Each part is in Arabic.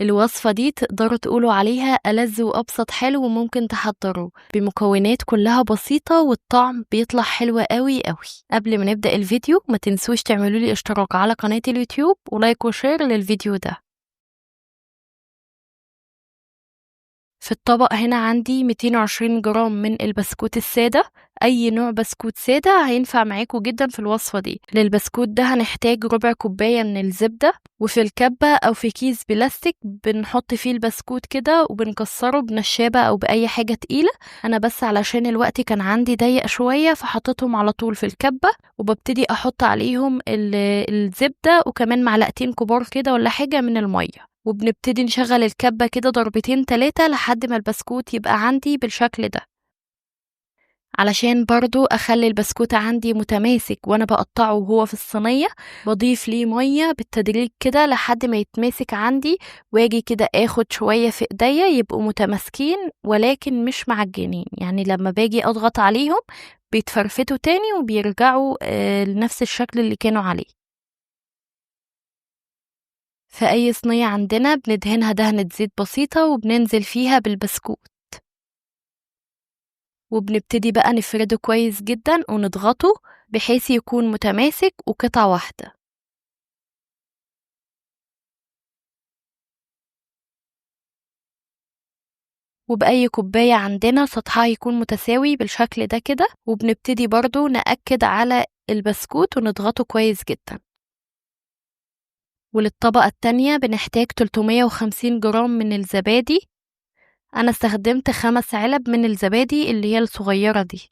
الوصفة دي تقدروا تقولوا عليها ألذ وأبسط حلو وممكن تحضروه بمكونات كلها بسيطة والطعم بيطلع حلو قوي قوي. قبل ما نبدأ الفيديو ما تنسوش تعملوا لي اشتراك على قناة اليوتيوب ولايك وشير للفيديو ده. في الطبق هنا عندي 220 جرام من البسكوت السادة. أي نوع بسكوت سادة هينفع معاكم جدا في الوصفة دي. للبسكوت ده هنحتاج ربع كوباية من الزبدة، وفي الكبة أو في كيس بلاستيك بنحط فيه البسكوت كده وبنكسره بنشابة أو بأي حاجة تقيلة. أنا بس علشان الوقت كان عندي ضيق شوية فحطيتهم على طول في الكبة، وببتدي أحط عليهم الزبدة وكمان معلقتين كبار كده ولا حاجة من المية، وبنبتدي نشغل الكبة كده ضربتين 3 لحد ما البسكوت يبقى عندي بالشكل ده. علشان برضو أخلي البسكوت عندي متماسك وأنا بقطعه وهو في الصينية، بضيف ليه مية بالتدريج كده لحد ما يتماسك عندي، واجي كده اخد شوية في ايديا يبقوا متماسكين ولكن مش معجنين، يعني لما باجي اضغط عليهم بيتفرفتوا تاني وبيرجعوا لنفس الشكل اللي كانوا عليه. في أي صينية عندنا بندهنها دهنة زيت بسيطة وبننزل فيها بالبسكوت، وبنبتدي بقى نفرده كويس جدا ونضغطه بحيث يكون متماسك وقطعة واحدة. وبأي كوباية عندنا سطحها يكون متساوي بالشكل ده كده، وبنبتدي برضو نأكد على البسكوت ونضغطه كويس جدا. وللطبقة التانية بنحتاج 350 جرام من الزبادي. أنا استخدمت 5 علب من الزبادي اللي هي الصغيرة دي.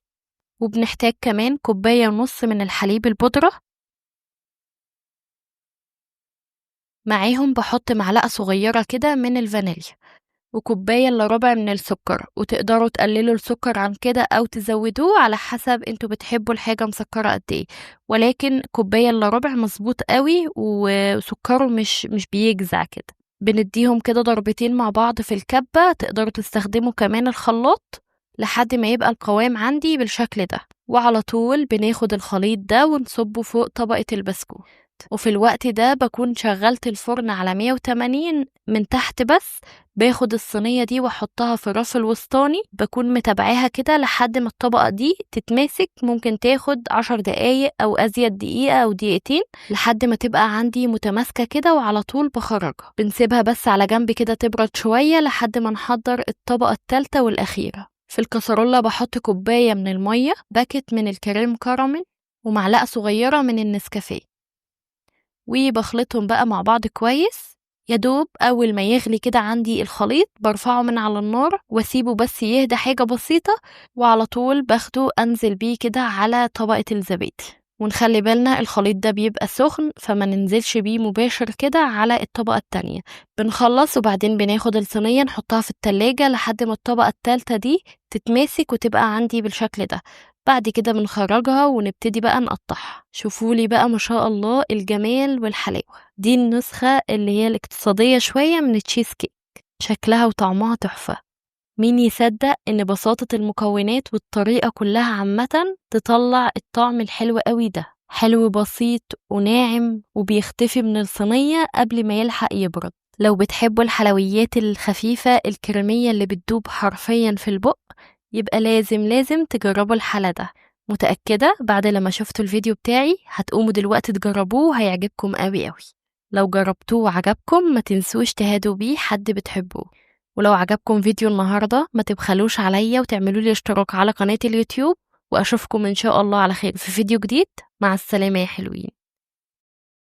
وبنحتاج كمان 1.5 كوباية من الحليب البودرة. معاهم بحط معلقة صغيرة كده من الفانيليا، وكوباية الا ربع من السكر، وتقدروا تقللوا السكر عن كده او تزودوه على حسب انتوا بتحبوا الحاجة مسكرة قد ايه، ولكن كوباية الا ربع مظبوط قوي وسكره مش بيجزع كده. بنديهم كده ضربتين مع بعض في الكبة. تقدروا تستخدموا كمان الخلاط لحد ما يبقى القوام عندي بالشكل ده، وعلى طول بناخد الخليط ده ونصبه فوق طبقة البسكوت. وفي الوقت ده بكون شغلت الفرن على 180 من تحت بس. باخد الصينية دي واحطها في الرف الوسطاني، بكون متابعاها كده لحد ما الطبقة دي تتماسك. ممكن تاخد 10 دقايق او ازيد، دقيقة او دقيقتين، لحد ما تبقى عندي متماسكة كده، وعلى طول بخرجها. بنسيبها بس على جنب كده تبرد شوية لحد ما نحضر الطبقة الثالثة والأخيرة. في الكسرولة بحط كوباية من المية، باكت من الكريم كراميل، ومعلقة صغيرة من النسكافيه، وبخلطهم بقى مع بعض كويس. يدوب أول ما يغلي كده عندي الخليط برفعه من على النار واسيبه بس يهدى حاجة بسيطة، وعلى طول باخده أنزل بيه كده على طبقة الزبادي. ونخلي بالنا الخليط ده بيبقى سخن فما ننزلش بيه مباشر كده على الطبقة التانية. بنخلص وبعدين بناخد الصينية نحطها في التلاجة لحد ما الطبقة التالتة دي تتماسك وتبقى عندي بالشكل ده. بعد كده بنخرجها ونبتدي بقى نقطعها. شوفولي بقى ما شاء الله الجمال والحلاوة. دي النسخة اللي هي الاقتصادية شوية من التشيز كيك، شكلها وطعمها تحفة. مين يصدق ان بساطة المكونات والطريقة كلها عامة تطلع الطعم الحلو قوي ده. حلو بسيط وناعم وبيختفي من الصينية قبل ما يلحق يبرد. لو بتحبوا الحلويات الخفيفة الكريمية اللي بتدوب حرفيا في البق، يبقى لازم تجربوا الحلا ده. متأكدة بعد لما شفتوا الفيديو بتاعي هتقوموا دلوقتي تجربوه، هيعجبكم قوي قوي. لو جربتوه وعجبكم ما تنسوش تهادوا بيه حد بتحبوه. ولو عجبكم فيديو النهاردة ما تبخلوش عليا وتعملوا لي اشتراك على قناة اليوتيوب، وأشوفكم إن شاء الله على خير في فيديو جديد. مع السلامة يا حلوين.